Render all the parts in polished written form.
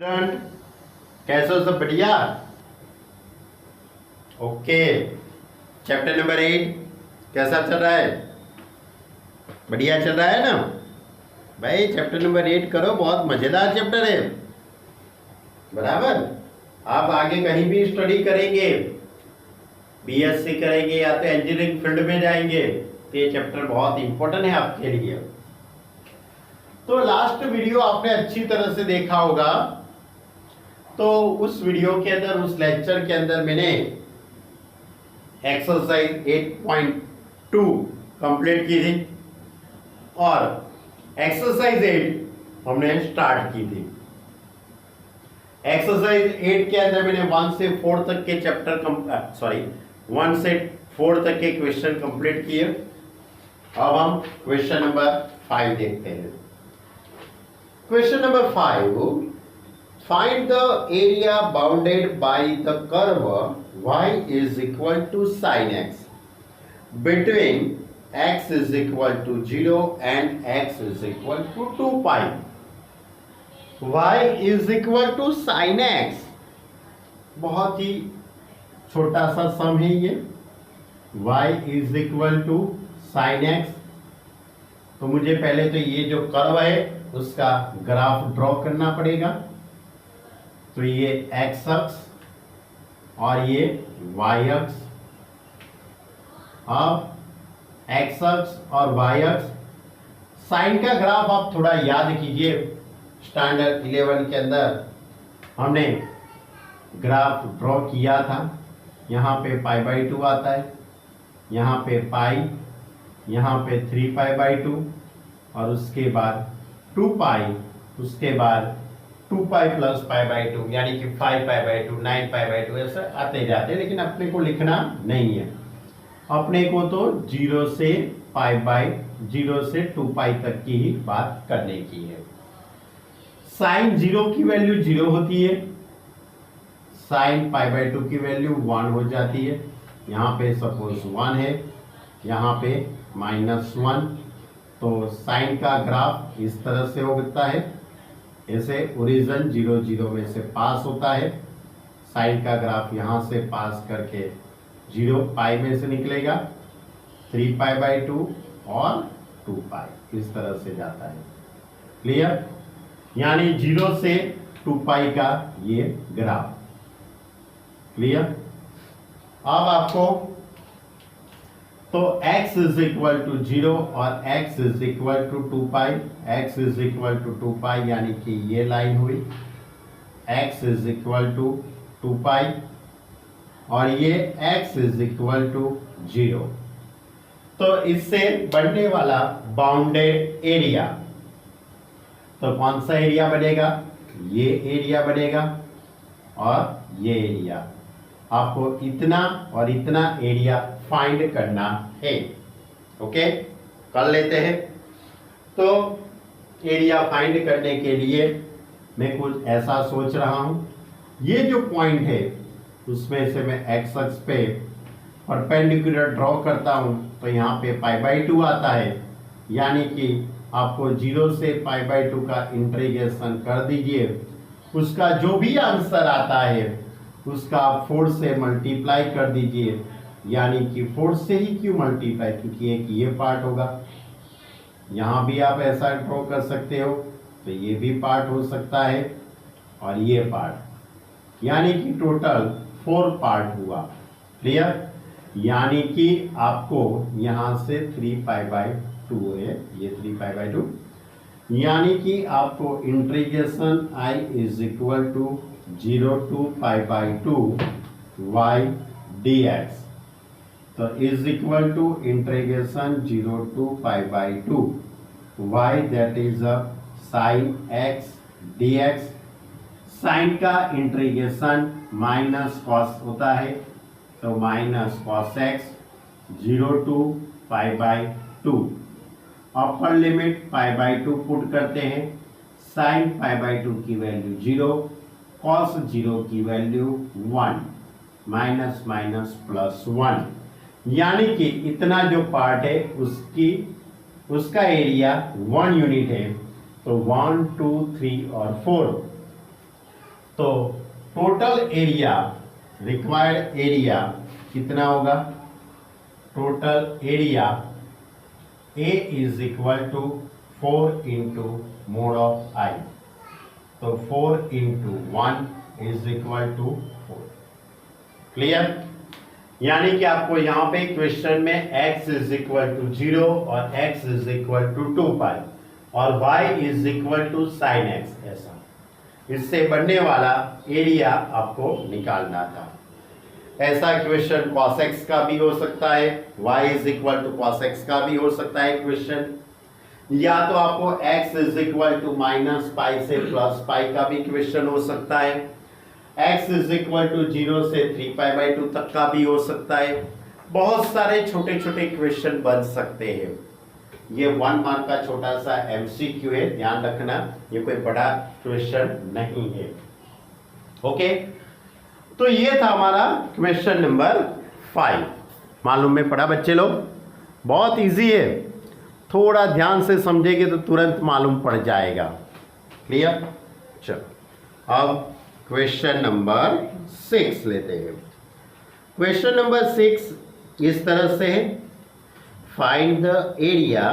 Student, कैसे हो? सब बढ़िया? ओके। चैप्टर नंबर 8 कैसा चल रहा है? बढ़िया चल रहा है ना भाई? चैप्टर नंबर 8 करो, बहुत मजेदार चैप्टर है। बराबर। आप आगे कहीं भी स्टडी करेंगे, बीएससी करेंगे या तो इंजीनियरिंग फील्ड में जाएंगे, तो ये चैप्टर बहुत इंपॉर्टेंट है आपके लिए। तो लास्ट वीडियो आपने अच्छी तरह से देखा होगा। तो उस वीडियो के अंदर, उस लेक्चर के अंदर मैंने एक्सरसाइज 8.2 कंप्लीट की थी और एक्सरसाइज 8 हमने स्टार्ट की थी। एक्सरसाइज 8 के अंदर मैंने 1 से 4 तक के चैप्टर 1 से 4 तक के क्वेश्चन कंप्लीट किए। अब हम क्वेश्चन नंबर 5 देखते हैं। Question number 5, find the area bounded by the curve y is equal to sin x between x is equal to 0 and x is equal to 2 pi. y is equal to sin x, बहुत ही छोटा सा सम है ये। y is equal to sin x, तो मुझे पहले तो ये जो कर्व है उसका ग्राफ ड्रॉ करना पड़ेगा। तो ये x अक्ष और ये y अक्ष। अब x अक्ष और y अक्ष, साइन का ग्राफ आप थोड़ा याद कीजिए। स्टैंडर्ड 11 के अंदर हमने ग्राफ ड्रॉ किया था। यहाँ पे π/2 आता है, यहाँ पे पाई, यहाँ पे 3π/2 और उसके बाद 2 पाई, उसके बाद 2 पाई प्लस π/2 यानी कि 5π/2, 9π/2 ऐसे आते जाते, लेकिन अपने को लिखना नहीं है। अपने को तो 0 से 2 पाई तक की ही बात करने की है। साइन 0 की वैल्यू 0 होती है, साइन π/2 की वैल्यू 1 हो जाती है। यहाँ पे सपोज 1 है, यहाँ पे -1, तो साइन का ग्राफ इस तरह से होता है। ऐसे ओरिजिन 0 0 में से पास होता है। साइन का ग्राफ यहाँ से पास करके 0 पाई में से निकलेगा, 3π/2 और 2 पाई, इस तरह से जाता है। क्लियर? यानी 0 से 2 पाई का ये ग्राफ। क्लियर? अब आपको तो x इज इक्वल टू 0 और x is equal to 2 pi, x is equal to 2 pi यानी कि ये लाइन हुई, x is equal to 2 pi और ये x इज इक्वल टू 0। तो इससे बनने वाला बाउंडेड एरिया, तो कौन सा एरिया बनेगा? ये एरिया बनेगा और ये एरिया। आपको इतना और इतना एरिया फाइंड करना है। ओके, कर लेते हैं। तो एरिया फाइंड करने के लिए मैं कुछ ऐसा सोच रहा हूं। ये जो पॉइंट है उसमें से मैं एक्स अक्ष पे परपेंडिकुलर ड्रॉ करता हूं, तो यहाँ पे π/2 आता है, यानी कि आपको 0 से π/2 का इंटीग्रेशन कर दीजिए। उसका जो भी आंसर आता है उसका 4 से मल्टीप्लाई कर दीजिए, यानी कि 4 से ही क्यों मल्टीप्लाई, क्योंकि एक ये पार्ट होगा। यहाँ भी आप ऐसा ड्रॉ कर सकते हो, तो ये भी पार्ट हो सकता है और ये पार्ट, यानी कि टोटल 4 पार्ट हुआ। क्लियर? यानी कि आपको यहाँ से 3π/2 है, ये 3π/2, यानी कि आपको integration i is equal to 0 to π/2 y dx, तो is equal to integration 0 to π/2 y, that is sine x dx। Sine का इंटीग्रेशन माइनस कॉस होता है, तो minus cos x 0 to π/2। Upper limit π/2 put करते हैं, साइन π/2 की value 0, cos 0 की value 1, minus minus plus 1, यानी कि इतना जो पार्ट है उसका एरिया 1 यूनिट है। तो 1 2 3 और 4 तो टोटल एरिया, रिक्वायर्ड एरिया कितना होगा? Total area A is equal to 4 into mod of I, तो 4 into 1 is equal to 4। Clear? यानी कि आपको यहां पे क्वेश्चन में x इज इक्वल टू 0 और x is equal to 2 pi और y is equal to sine x, ऐसा इससे बनने वाला एरिया आपको निकालना था। ऐसा क्वेश्चन cos x का भी हो सकता है, y is equal to cos x का भी हो सकता है क्वेश्चन, या तो आपको x is equal to minus pi से प्लस पाई का भी क्वेश्चन हो सकता है, x इज इक्वल टू 0 से 3 पाई बाई 2 तक का भी हो सकता है। बहुत सारे छोटे छोटे क्वेश्चन बन सकते हैं। ये 1 मार्क का छोटा सा MCQ है, ध्यान रखना, ये कोई बड़ा क्वेश्चन नहीं है। ओके, तो ये था हमारा क्वेश्चन नंबर 5। मालूम में पड़ा बच्चे लोग? बहुत इजी है, थोड़ा ध्यान से समझेंगे तो तुरंत मालूम पड़ जाएगा। क्लियर? चलो अब क्वेश्चन नंबर 6 लेते हैं। क्वेश्चन नंबर 6 इस तरह से है, find the area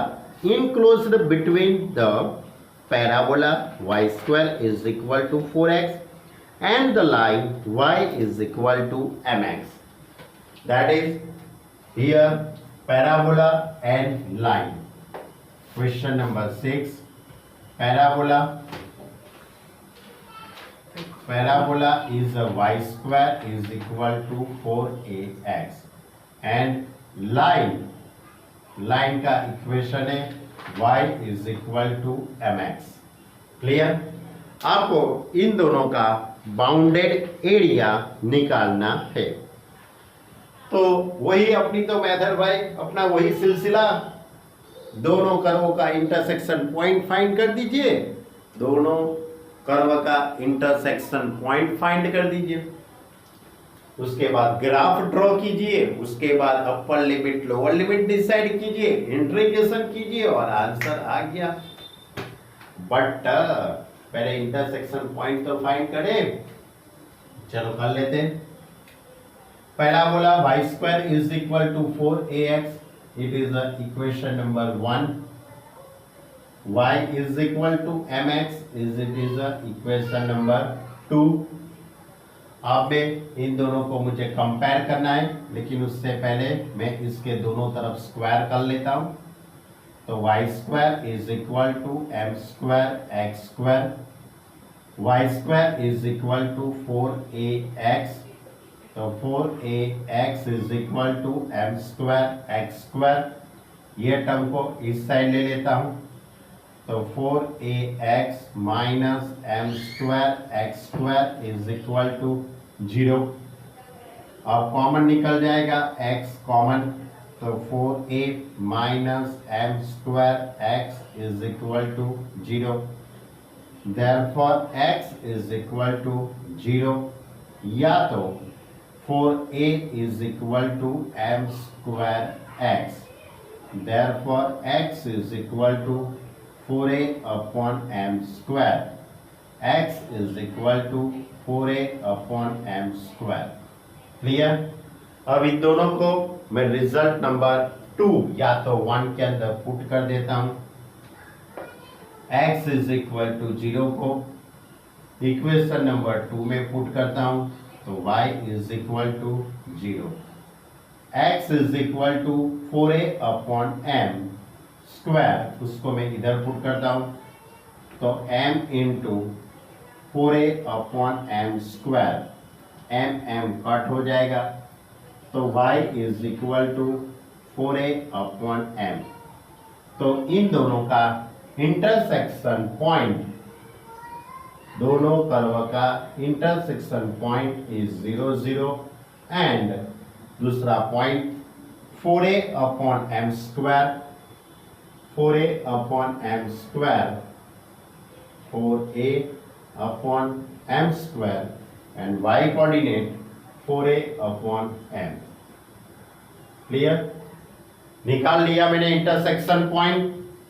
enclosed between the parabola y square is equal to 4x and the line y is equal to mx, that is here parabola and line. Question number 6, parabola is a y square is equal to 4ax and line का equation है y is equal to mx। Clear? आपको इन दोनों का bounded area निकालना है। तो वही अपनी तो मेथड भाई, अपना वही सिलसिला, दोनों कर्वों का इंटरसेक्शन पॉइंट फाइंड कर दीजिए, दोनों कर्व का इंटरसेक्शन पॉइंट फाइंड कर दीजिए, उसके बाद ग्राफ ड्रॉ कीजिए, उसके बाद upper limit lower limit decide कीजिए, इंटीग्रेशन कीजिए और आंसर आ गया। बट पहले इंटरसेक्शन पॉइंट तो फाइंड करें। चलो कर लेते हैं। Parabola y square is equal to 4ax, it is the equation number 1। y is equal to mx, it is the equation number 2। अब इन दोनों को मुझे कंपेयर करना है, लेकिन उससे पहले मैं इसके दोनों तरफ स्क्वायर कर लेता हूं। तो y square is equal to m square x square, y square is equal to 4ax, तो 4ax is equal to m square x square. ये टर्म को इस साइड ले लेता हूं, तो 4ax minus m square x square is equal to 0। अब common निकल जाएगा, x कॉमन, तो 4a minus m square x is equal to 0। Therefore x is equal to 0, या तो 4a is equal to m square x, therefore x is equal to 4a upon m square, x is equal to 4a upon m square। Clear? अब इन दोनों को मैं result number 2 या तो 1 के अंदर पुट कर देता हूं। x इज इक्वल टू 0 को इक्वेशन नंबर 2 में पुट करता हूं, तो y is equal to 0, x is equal to 4a upon m square, उसको मैं इधर पुट करता हूं, तो m into 4a upon m square, m cut हो जाएगा, तो y is equal to 4a upon m। तो इन दोनों का इंटरसेक्शन पॉइंट, दोनों कर्व का इंटरसेक्शन पॉइंट इज 0 0 एंड दूसरा point 4a upon m square, 4a upon m square, 4a upon m square and y coordinate 4a upon m। Clear? निकाल लिया मैंने इंटरसेक्शन पॉइंट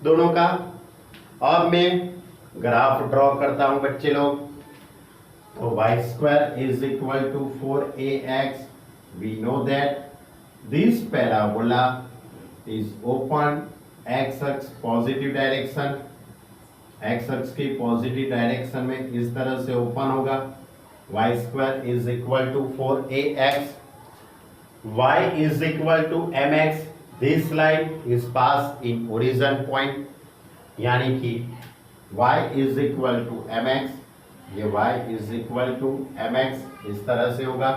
दोनों का। अब मैं ग्राफ ड्रॉ करता हूं बच्चे लोग। So y square is equal to 4ax. We know that this parabola is open x positive direction, x अक्ष की पॉजिटिव डायरेक्शन में इस तरह से ओपन होगा. y square is equal to 4ax. y is equal to mx. This line is passed in origin point, यानी कि y is equal to mx. ये y is equal to mx इस तरह से होगा.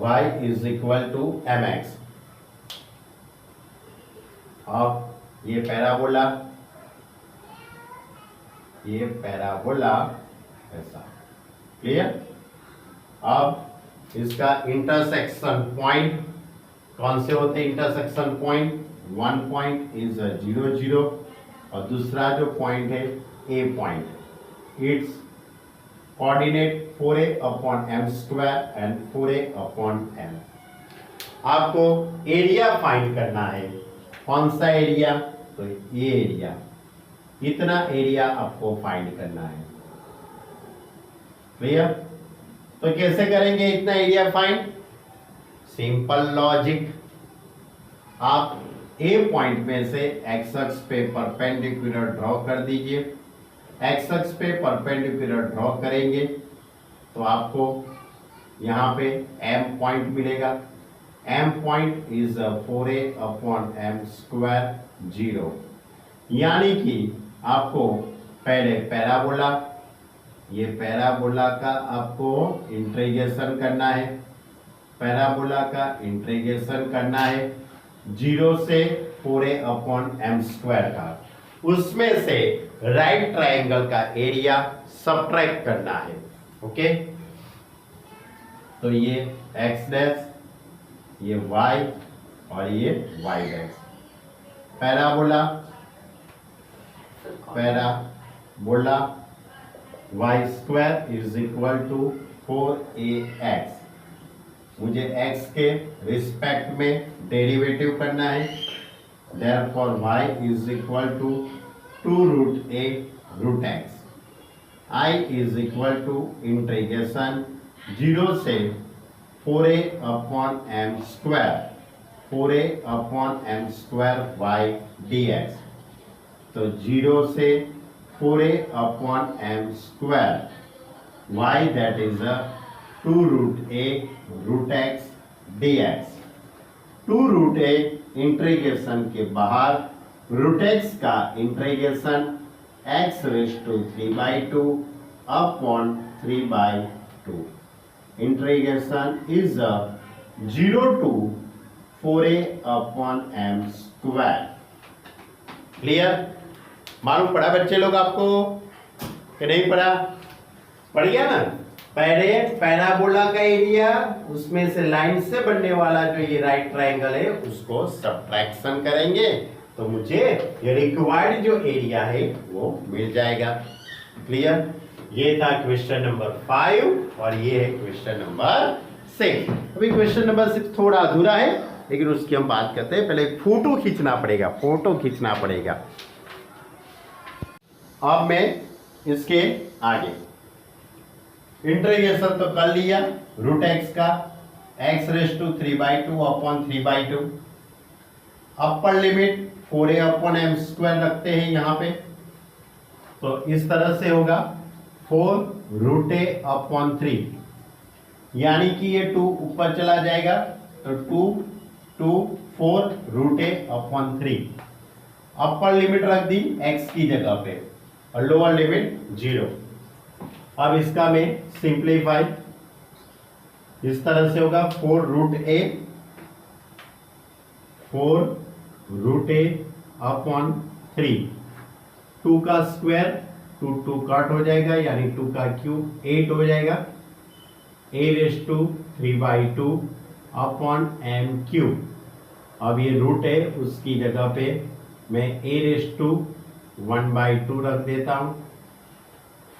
y is equal to mx. अब ये parabola ऐसा क्लियर. अब इसका इंटरसेक्शन पॉइंट कौन से होते हैं? Intersection point, one point is 0 0 और दूसरा जो पॉइंट है A point. It's coordinate 4a upon m square and 4a upon m. आपको एरिया फाइंड करना है. कौन सा एरिया? तो ये एरिया, इतना एरिया आपको फाइंड करना है. क्लियर? तो कैसे करेंगे इतना एरिया फाइंड? Simple logic. आप ए पॉइंट में से एक्स अक्ष पे परपेंडिकुलर ड्रॉ कर दीजिए. एक्स अक्ष पे परपेंडिकुलर ड्रॉ करेंगे तो आपको यहाँ पे एम पॉइंट मिलेगा. M point is 4a upon M square 0. यानी कि आपको पहले पैराबोला, ये पैराबोला का आपको इंटीग्रेशन करना है. पैराबोला का इंटीग्रेशन करना है 0 से 4a अपॉन एम स्क्वायर का. उसमें से राइट ट्रायंगल का एरिया सब्ट्रैक्ट करना है. ओके, तो ये x डैश, ये y और ये y dash. Parabola y square is equal to 4ax. मुझे x के रिस्पेक्ट में डेरिवेटिव करना है. Therefore y is equal to 2 root a root x. I is equal to integration 0 से 4a upon m square, 4a upon m square y dx. तो 0 से 4a upon m square y that is 2 root a root x dx. 2 root a integration के बाहर root x का integration x raise to 3/2 upon 3/2. Integration is 0 to 4a upon m square. Clear? मालूम पड़ा बच्चे लोग आपको कि नहीं पड़ा? पड़ गया ना. पहले पैराबोला का एरिया, उसमें से लाइन से बनने वाला जो ये राइट ट्रायंगल है उसको सब्ट्रैक्शन करेंगे तो मुझे ये रिक्वायर्ड जो एरिया है वो मिल जाएगा. क्लियर? ये था क्वेश्चन नंबर 5 और ये है क्वेश्चन नंबर 6. अभी क्वेश्चन नंबर 6 थोड़ा अधूरा है लेकिन उसकी हम बात करते हैं. पहले फोटो खींचना पड़ेगा. अब मैं इसके आगे इंटीग्रेशन तो कर लिया रूट एक्स का, x raise to 3/2 upon 3/2. Upper limit 4a upon m square रखते हैं यहाँ पे. तो इस तरह से होगा 4 रूट a अपॉन 3, यानी कि ये 2 ऊपर चला जाएगा तो 2 4 root a upon 3. Upper limit रख दी x की जगह पे और लोअर लिमिट 0. अब इसका मैं सिंप्लीफाई इस तरह से होगा 4 रूट a अपॉन 3. 2 का स्क्वायर 2 कट हो जाएगा यानी 2 का क्यूब 8 हो जाएगा. a raise to 3/2 upon m cube. अब ये रूट है उसकी जगह पे मैं a रेज़ टू 1/2 रख देता हूँ.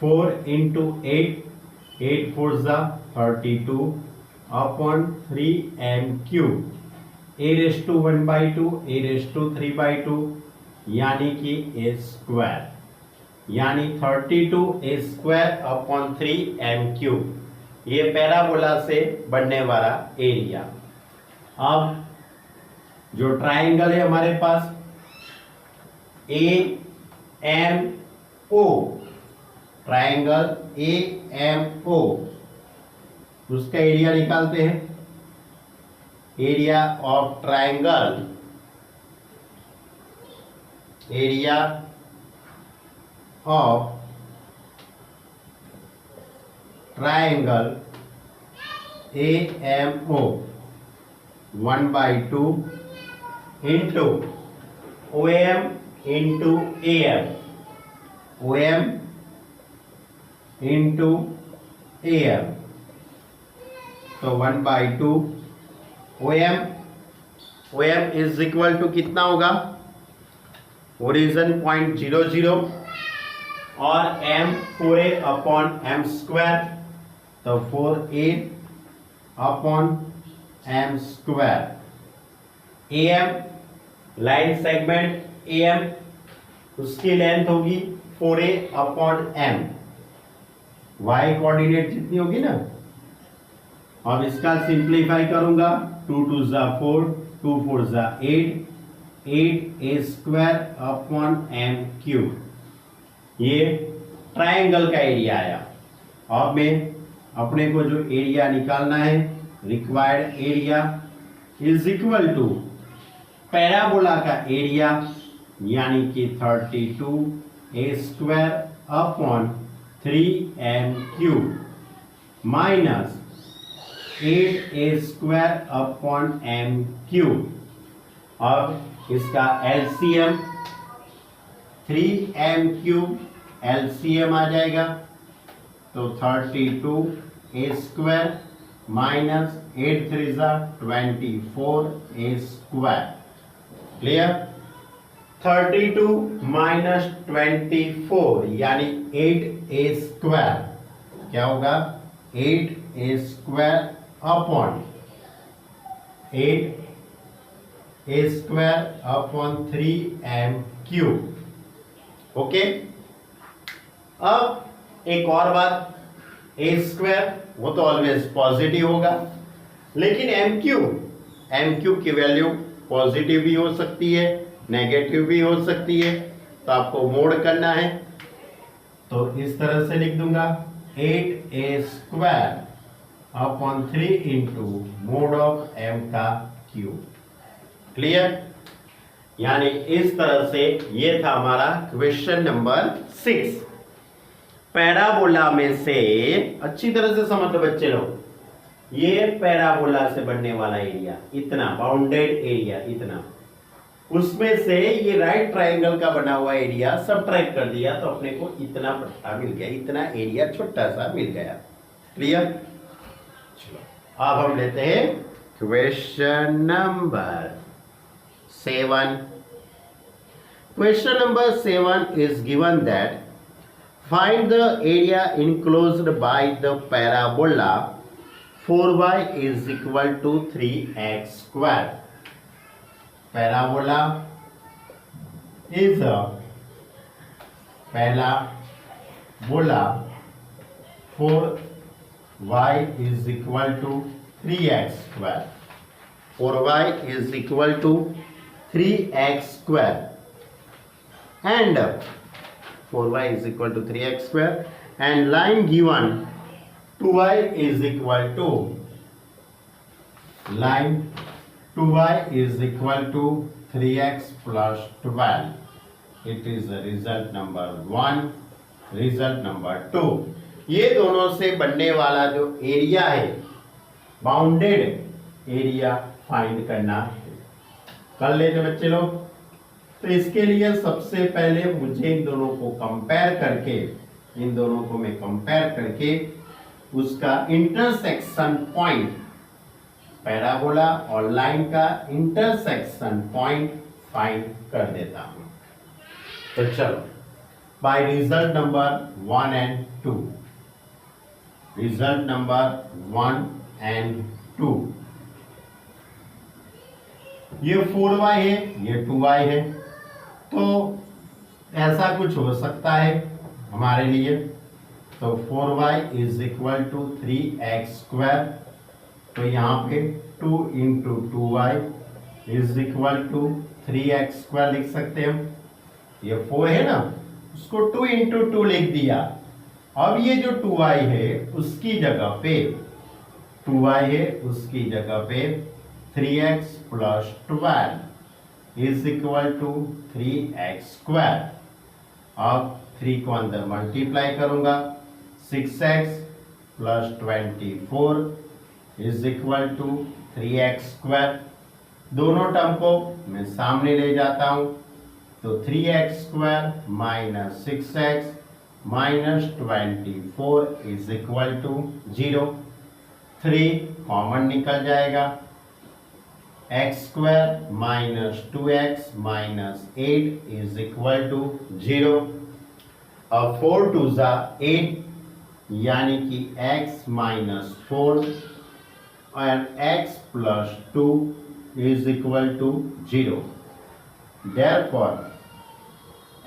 4 इंटू 8 4 ज़ा 32 upon 3m cube. a raise to 1/2 a raise to 3/2 यानी कि a स्क्वायर. यानी 32 a² / 3m³। ये पैराबोला से बनने वाला एरिया। अब जो ट्राइंगल है हमारे पास AMO, ट्राइंगल AMO, उसका एरिया निकालते हैं। Area of triangle, area of triangle AMO 1/2 into OM into AM, OM into AM, तो 1/2 OM इज इक्वल टू कितना होगा, ओरिजिन 0.00 और m 4a/m², तो 4a/m²। AM line segment AM, उसकी लेंथ होगी 4a/m, y कोऑर्डिनेट जितनी होगी ना। अब इसका सिंप्लीफाई करूंगा, 2 2 ज़ा 4, 2 4 ज़ा 8, 8a²/m³। ये ट्राइंगल का एरिया आया। अब में अपने को जो एरिया निकालना है, required area is equal to parabola का एरिया, यानी कि 32a²/3m³ माइनस 8a²/m³। अब इसका LCM 3m³ LCM आ जाएगा, तो 32a² माइनस 8 3 ज़ा 24a²। क्लियर? 32 माइनस 24 यानी 8a², क्या होगा, 8a²/3m³। ओके। अब एक और बात, a² वो तो ऑलवेज पॉजिटिव होगा, लेकिन m³ की वैल्यू पॉजिटिव भी हो सकती है, नेगेटिव भी हो सकती है, तो आपको मोड करना है। तो इस तरह से लिख दूंगा 8a²/3 into mod of m³। Clear? यानी इस तरह से ये था हमारा क्वेश्चन नंबर 6। पैराबोला में से अच्छी तरह से समझ लो बच्चे लोग, ये पैराबोला से बनने वाला एरिया इतना, बाउंडेड एरिया इतना, उसमें से ये राइट ट्राइंगल का बना हुआ एरिया सबट्रैक्ट कर दिया, तो अपने को इतना पट्टा मिल गया, इतना एरिया छोटा सा मिल गया। क्लियर? चलो अब हम लेते हैं question number 7। Question number 7 is given that find the area enclosed by the parabola 4y is equal to 3x². Parabola is a parabola 4y is equal to 3x². 4y is equal to 3x². And 4y is equal to 3x² and line given 2y is equal to, line 2y is equal to 3x plus 12. It is the result number 1, result number 2. ये दोनों से बनने वाला जो area है, bounded area find करना है। कर लेते बच्चे लोग। तो इसके लिए सबसे पहले मुझे इन दोनों को कंपेयर करके, इन दोनों को मैं कंपेयर करके उसका इंटरसेक्शन पॉइंट, पैराबोला और लाइन का इंटरसेक्शन पॉइंट फाइंड कर देता हूं। तो चलो by result number 1 and 2, result number 1 and 2, ये 4y है, ये 2y है। तो ऐसा कुछ हो सकता है हमारे लिए। तो 4y is equal to 3x²। तो यहाँ पे 2 into 2y is equal to 3x² लिख सकते हैं हम। ये 4 है ना, उसको 2 इंटू 2 लिख दिया। अब ये जो 2y है उसकी जगह पे 2y है, उसकी जगह पे 3x plus 12 is equal to 3x²। अब 3 को अंदर मल्टीप्लाई करूंगा, 6x plus 24 is equal to 3x²। दोनों टर्म को मैं सामने ले जाता हूं, तो 3x² minus 6x minus 24 is equal to 0। 3 common निकल जाएगा, x² minus 2x minus 8 is equal to 0। अब 4 2 ज़ा 8, यानी कि x minus 4 and x plus 2 is equal to 0. Therefore,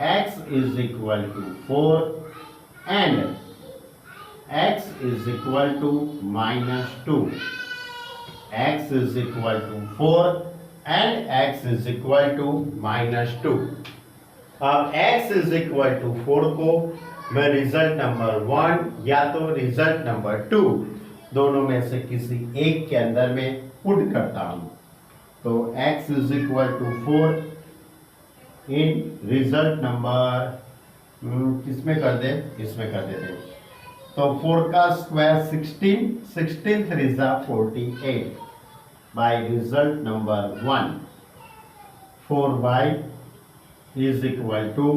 x is equal to 4 and x is equal to minus 2. X is equal to 4 and x is equal to minus 2. अब x is equal to 4 को मैं result number 1 या तो result number 2 दोनों में से किसी एक के अंदर में पुट करता हूं। तो x is equal to 4 in result number किसमें कर दे, इसमें कर देते हैं। तो 4 का स्क्वायर 16, 16 3 ज़ा 48 by result number 1 4y is equal to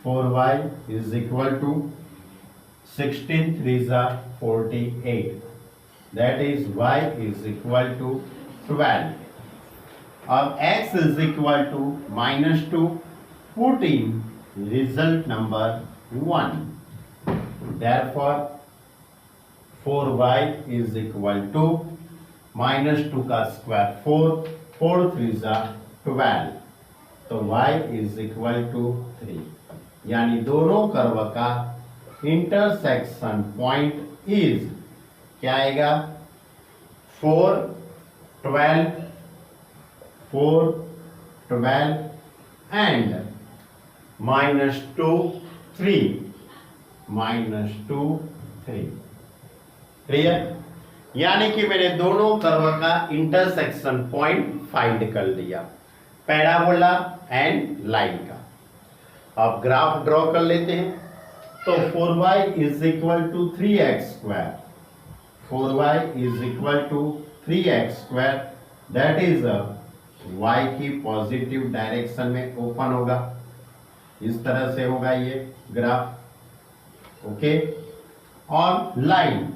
4y is equal to 16 3 ज़ा 48, that is y is equal to 12. अब x is equal to minus 2, put in result number 1. Therefore 4y is equal to minus 2 का square 4, 4 3 ज़ा 12, तो y is equal to 3। यानी दोनों curve का intersection point is क्या आएगा, 4 12 4 12 एंड माइनस 2 3 माइनस 2 3। क्लियर? यानी कि मैंने दोनों कर्व का इंटरसेक्शन पॉइंट फाइंड कर लिया, पैराबोला एंड लाइन का। अब ग्राफ ड्रॉ कर लेते हैं। तो 4y is equal to 3x², 4y is equal to 3x², that is y की पॉजिटिव डायरेक्शन में ओपन होगा, इस तरह से होगा ये ग्राफ। ओके, और line,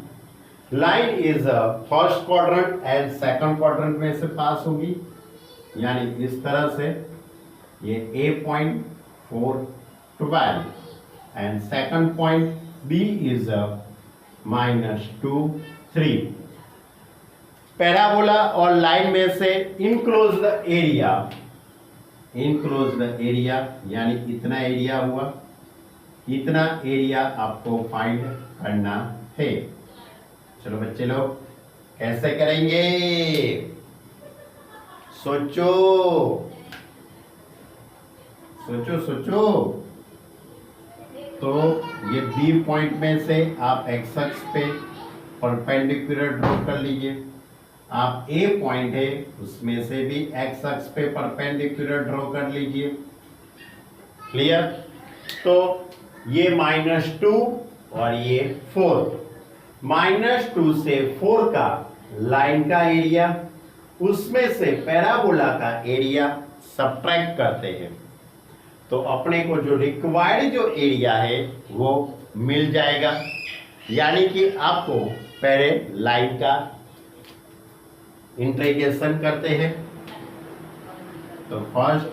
line is first quadrant and second quadrant में से पास होगी, यानी इस तरह से ये A point 4 12 and second point B is minus 2 3। Parabola और लाइन में से enclose the area, enclose the area यानी इतना एरिया हुआ, इतना एरिया आपको फाइंड करना है। चलो बच्चे लोग कैसे करेंगे, सोचो सोचो सोचो। तो ये बी पॉइंट में से आप एक्स अक्ष पे परपेंडिकुलर ड्रॉ कर लीजिए। आप ए पॉइंट है उसमें से भी एक्स अक्ष पे परपेंडिकुलर ड्रॉ कर लीजिए। क्लियर? तो ये -2 और ये 4, -2 से 4 का लाइन का एरिया, उसमें से पैराबोला का एरिया सब्ट्रैक्ट करते हैं, तो अपने को जो रिक्वायर्ड जो एरिया है वो मिल जाएगा। यानी कि आपको पहले लाइन का इंटीग्रेशन करते हैं। तो first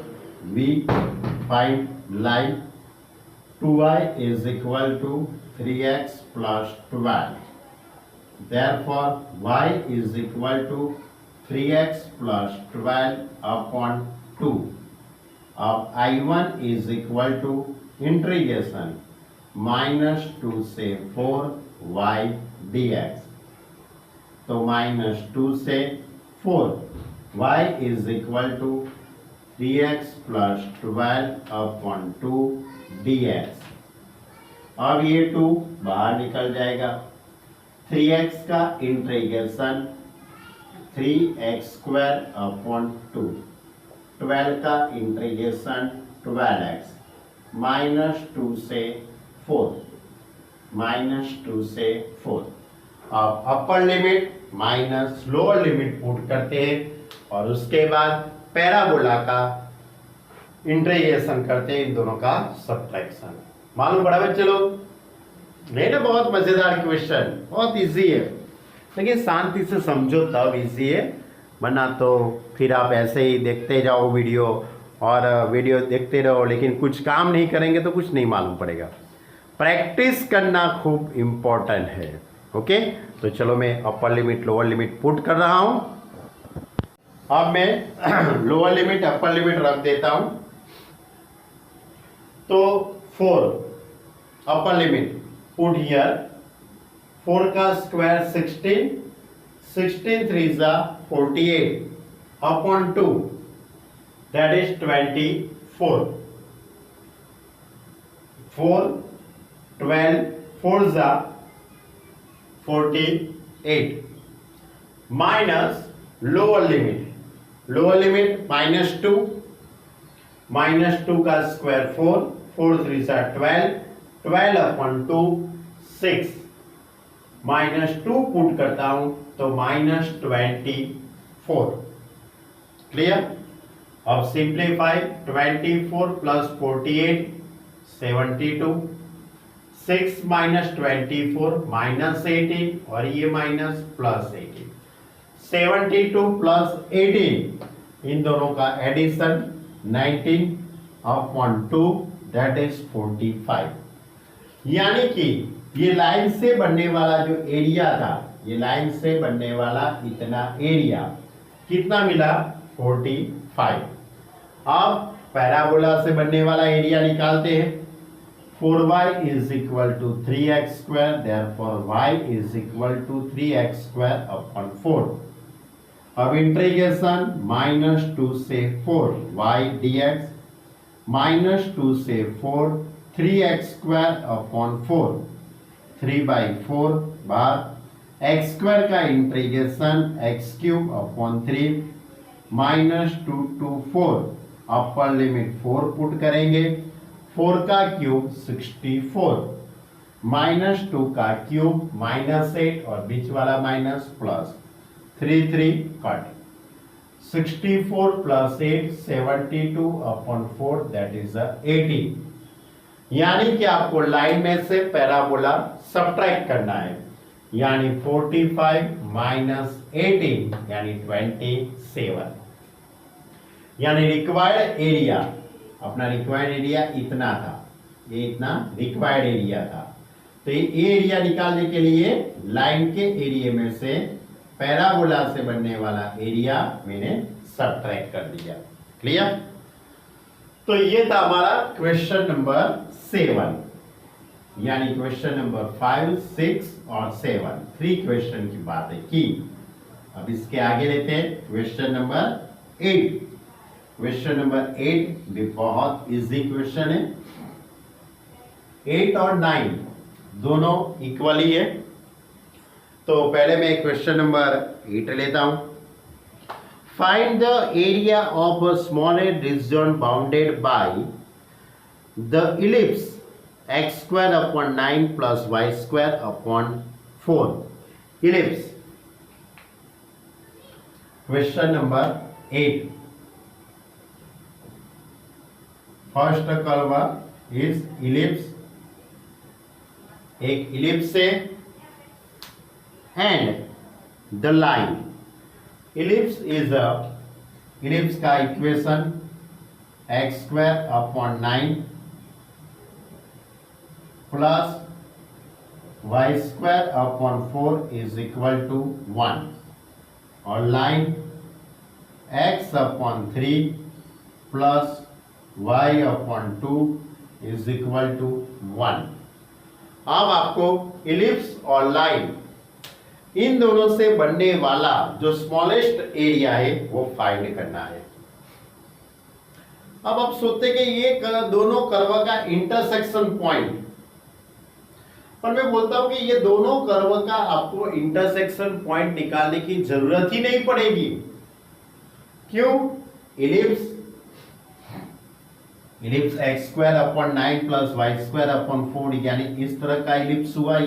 we find line, 2y is equal to 3x plus 12, therefore y is equal to 3x plus 12 upon 2। अब I1 is equal to integration -2 से 4 y dx। तो -2 से 4 y is equal to 3x प्लस 12/2 dx। अब ये 2 बाहर निकल जाएगा। 3x का इंटीग्रेशन 3x² 12 का इंटीग्रेशन 12x -2 से 4 -2 से 4। अब upper limit minus lower limit put करते हैं और उसके बाद पैराबोला का इंटीग्रेशन करते हैं, इन दोनों का सब्ट्रैक्शन। मालूम पड़ा बच्चे लोग? नहीं ना? बहुत मजेदार क्वेश्चन, बहुत इजी है, लेकिन शांति से समझो तब इजी है, वरना तो फिर आप ऐसे ही देखते जाओ वीडियो और वीडियो देखते रहो लेकिन कुछ काम नहीं करेंगे तो कुछ नहीं मालूम पड़ेगा। प्रैक्टिस करना खूब इम्पोर्टेंट है। ओके, तो चलो मैं upper limit lower limit put कर रहा हूं। अब मैं लोअर लिमिट अपर लिमिट रख देता हूं। तो 4 अपर लिमिट पुट हियर, 4 का स्क्वायर 16, 16 3 जा 48 अपॉन 2 दैट इज 24। 4 12 4 जा 48 minus lower limit, lower limit -2, -2 का स्क्वायर 4, 4 3 जा 12, 12 अपॉन 2 6, -2 पुट करता हूं तो -24। क्लियर? अब सिंप्लीफाई, 24 प्लस 48 72, 6 - 24 -18 और ये माइनस प्लस 18, 72 प्लस 18 इन दोनों का एडिशन 19 अपॉन 2 दैट इज 45। यानी कि ये लाइन से बनने वाला जो एरिया था, ये लाइन से बनने वाला इतना एरिया कितना मिला? 45। अब पैराबोला से बनने वाला एरिया निकालते हैं। 4y is equal to 3x², therefore y is equal to 3x² upon 4। अब इंटीग्रेशन -2 से 4 y dx, -2 से 4 3x² upon 4, 3/4 बार x² का integration x³ upon 3, -2 to 4 upper limit 4 put करेंगे, 4 का क्यूब 64, -2 का क्यूब -8 और बीच वाला minus plus 3 3 cut, 64 plus 8 72 upon 4 that is 80। यानी कि आपको लाइन में से पैराबोला सब्ट्रैक्ट करना है, यानी 45 माइनस 18 यानी 27। यानी रिक्वायर्ड एरिया, अपना रिक्वायर्ड एरिया इतना था, ये इतना रिक्वायर्ड एरिया था। तो ये एरिया निकालने के लिए लाइन के एरिया में से पैराबोला से बनने वाला एरिया मैंने सब्ट्रैक्ट कर दिया। क्लियर? तो ये था हमारा क्वेश्चन नंबर 7, यानी क्वेश्चन नंबर 5, 6 और 7 3 क्वेश्चन की बातें की। अब इसके आगे लेते हैं क्वेश्चन नंबर 8। क्वेश्चन नंबर 8 भी बहुत इजी क्वेश्चन है। 8 और 9 दोनों इक्वली है। तो पहले मैं क्वेश्चन नंबर 8 लेता हूं। Find the area of a smaller region bounded by the ellipse x² upon 9 plus y² upon 4। Ellipse, question number 8। First curve is ellipse, एक इलिप्स है and the line. Ellipse is a, ellipse का equation x² upon 9 plus y² upon 4 is equal to 1 और line x upon 3 plus y upon 2 is equal to 1। अब आपको ellipse और line in दोनों से बनने वाला जो स्मॉलेस्ट एरिया है वो फाइंड करना है। अब आप सोचते कि ये दोनों कर्व का इंटरसेक्शन पॉइंट, पर मैं बोलता हूं कि ये दोनों कर्व का आपको इंटरसेक्शन पॉइंट निकालने की जरूरत ही नहीं पड़ेगी। क्यों? Ellipse x square upon 9 plus Y square upon 4 यानी इस तरह का इलिप्स हुआ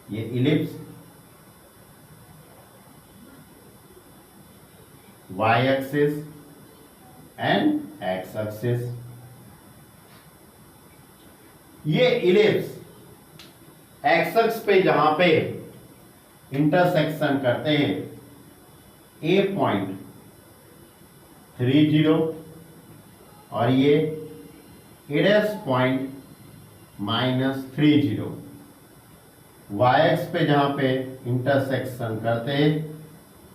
ये ellipse Y axis and X axis. ये इलिप्स एक्स एक्स पे जहां पे इंटरसेक्शन करते हैं ए पॉइंट 30 और ये एडस पॉइंट -30, वाई एक्स पे जहां पे इंटरसेक्शन करते हैं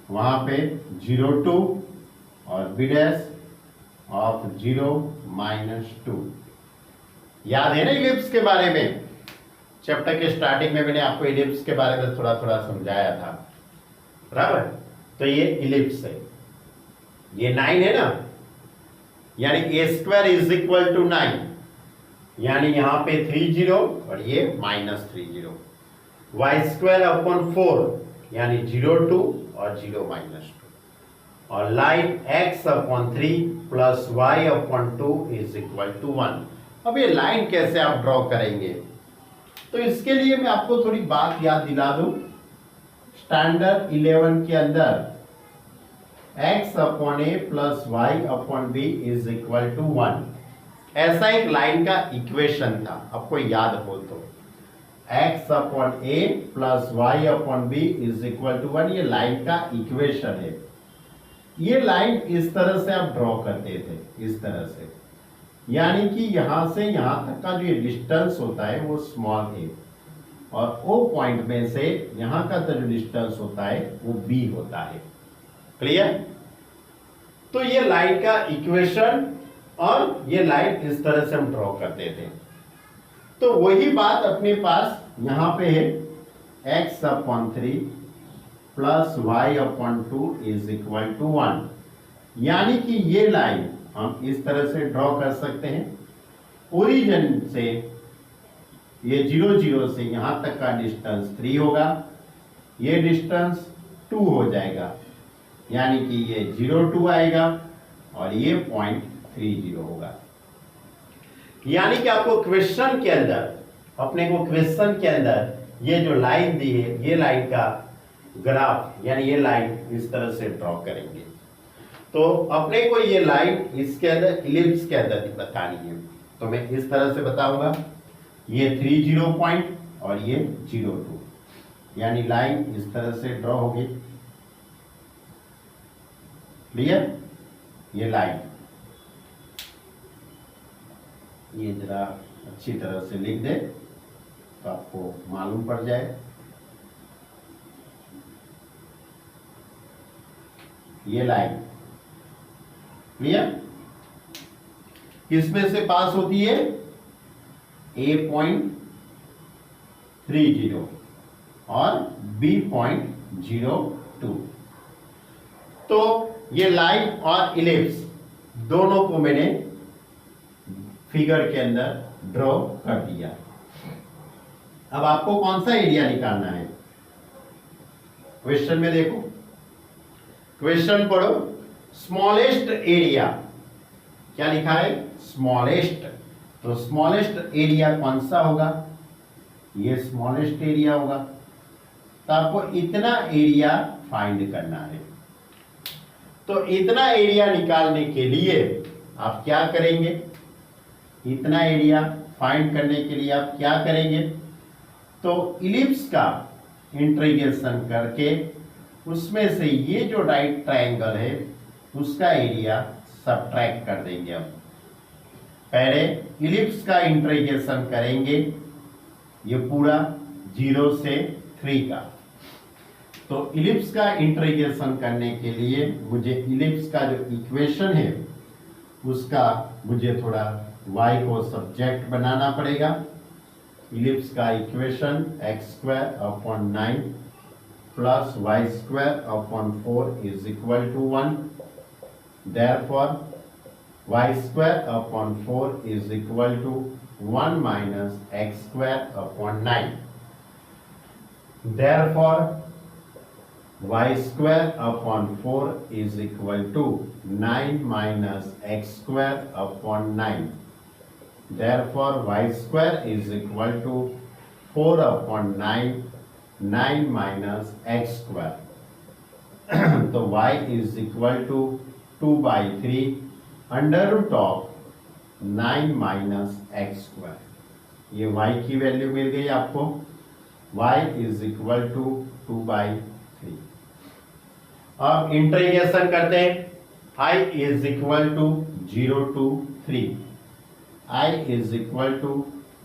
वहां पे 0 2 और बी डैश ऑफ 0 -2। याद है ना इलिप्स के बारे में? चैप्टर के स्टार्टिंग में मैंने आपको इलिप्स के बारे में थोड़ा थोड़ा समझाया था, बराबर? तो ये इलिप्स है, ये 9 है ना, यानी ए स्क्वायर इज इक्वल टू 9, यानी यहां पे 30 और ये -30, वाई स्क्वायर अपॉन 4 यानी 0 2 और 0 -2, और line x upon 3 plus Y upon 2 is equal to 1। अब ये लाइन कैसे आप ड्रॉ करेंगे? तो इसके लिए मैं आपको थोड़ी बात याद दिला दूं। स्टैंडर्ड 11 के अंदर x upon A plus Y upon B is equal to 1, ऐसा एक लाइन का इक्वेशन था, आपको याद हो तो। x upon A plus Y upon B is equal to 1, ये लाइन का इक्वेशन है। ये लाइन इस तरह से आप ड्रॉ करते थे, इस तरह से, यानी कि यहां से यहां तक का जो ये डिस्टेंस होता है वो स्मॉल ए, और ओ पॉइंट में से यहां का जो डिस्टेंस होता है वो बी होता है। क्लियर? तो ये लाइन का इक्वेशन और ये लाइन इस तरह से हम ड्रॉ करते थे। तो वही बात अपने पास यहां पे है, x upon 3 plus Y upon 2 is equal to 1, यानी कि ये लाइन हम इस तरह से ड्रॉ कर सकते हैं। ओरिजिन से ये 0 0 से यहां तक का डिस्टेंस 3 होगा, ये डिस्टेंस 2 हो जाएगा, यानी कि ये 0 2 आएगा और ये पॉइंट 30 होगा। यानी कि आपको क्वेश्चन के अंदर, अपने को क्वेश्चन के अंदर ये जो लाइन दी है, ये लाइन का ग्राफ यानी ये लाइन इस तरह से ड्रॉ करेंगे। तो अपने को ये लाइन इसके अंदर इलिप्स के अंदर बतानी है, तो मैं इस तरह से बताऊंगा, ये 30 पॉइंट और ये 0 2, यानी लाइन इस तरह से ड्रॉ होगी। क्लियर? ये लाइन, ये जरा अच्छी तरह से लिख दे तो आपको मालूम पड़ जाए। ये लाइन क्लियर? किसमें से पास होती है? A पॉइंट 30 और B पॉइंट 02। तो ये लाइन और इलिप्स दोनों को मैंने फिगर के अंदर ड्रॉ कर दिया। अब आपको कौन सा एरिया निकालना है? क्वेश्चन में देखो, क्वेश्चन पढ़ो, स्मॉलेस्ट एरिया, क्या लिखा है? स्मॉलेस्ट। तो स्मॉलेस्ट एरिया कौन सा होगा? ये स्मॉलेस्ट एरिया होगा। तो आपको इतना एरिया फाइंड करना है। तो इतना एरिया निकालने के लिए आप क्या करेंगे? इतना एरिया फाइंड करने के लिए आप क्या करेंगे? तो इलिप्स का इंटीग्रेशन करके उसमें से ये जो राइट ट्रायंगल है उसका एरिया सबट्रैक्ट कर देंगे। हम पहले इलिप्स का इंटीग्रेशन करेंगे, ये पूरा 0 से 3 का। तो इलिप्स का इंटीग्रेशन करने के लिए मुझे इलिप्स का जो इक्वेशन है उसका मुझे थोड़ा y को सब्जेक्ट बनाना पड़ेगा। इलिप्स का equation x square upon 9 plus Y square upon 4 is equal to 1। Therefore Y square upon 4 is equal to 1 minus x square upon 9। Therefore y square upon 4 is equal to 9 minus x square upon 9. Therefore, y square is equal to 4 upon 9, 9 minus x square. So y is equal to 2 by 3 under root of 9 minus x square. ये y की value मिल गई आपको। y is equal to 2 by 3। अब integration करते हैं। i is equal to 0 to 3। i is equal to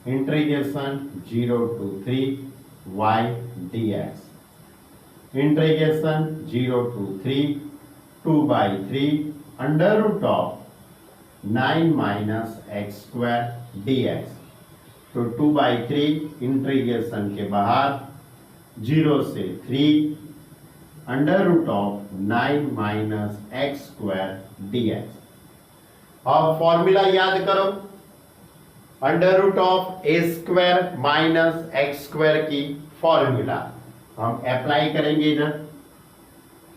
integration 0 to 3 y dx। Integration 0 to 3 2 by 3 under root of 9 minus x square dx। तो 2 by 3 integration के बाहर 0 से 3 under root of 9 minus x square dx। अब formula याद करो, under root of A square minus x square की formula हम apply करेंगे इधर।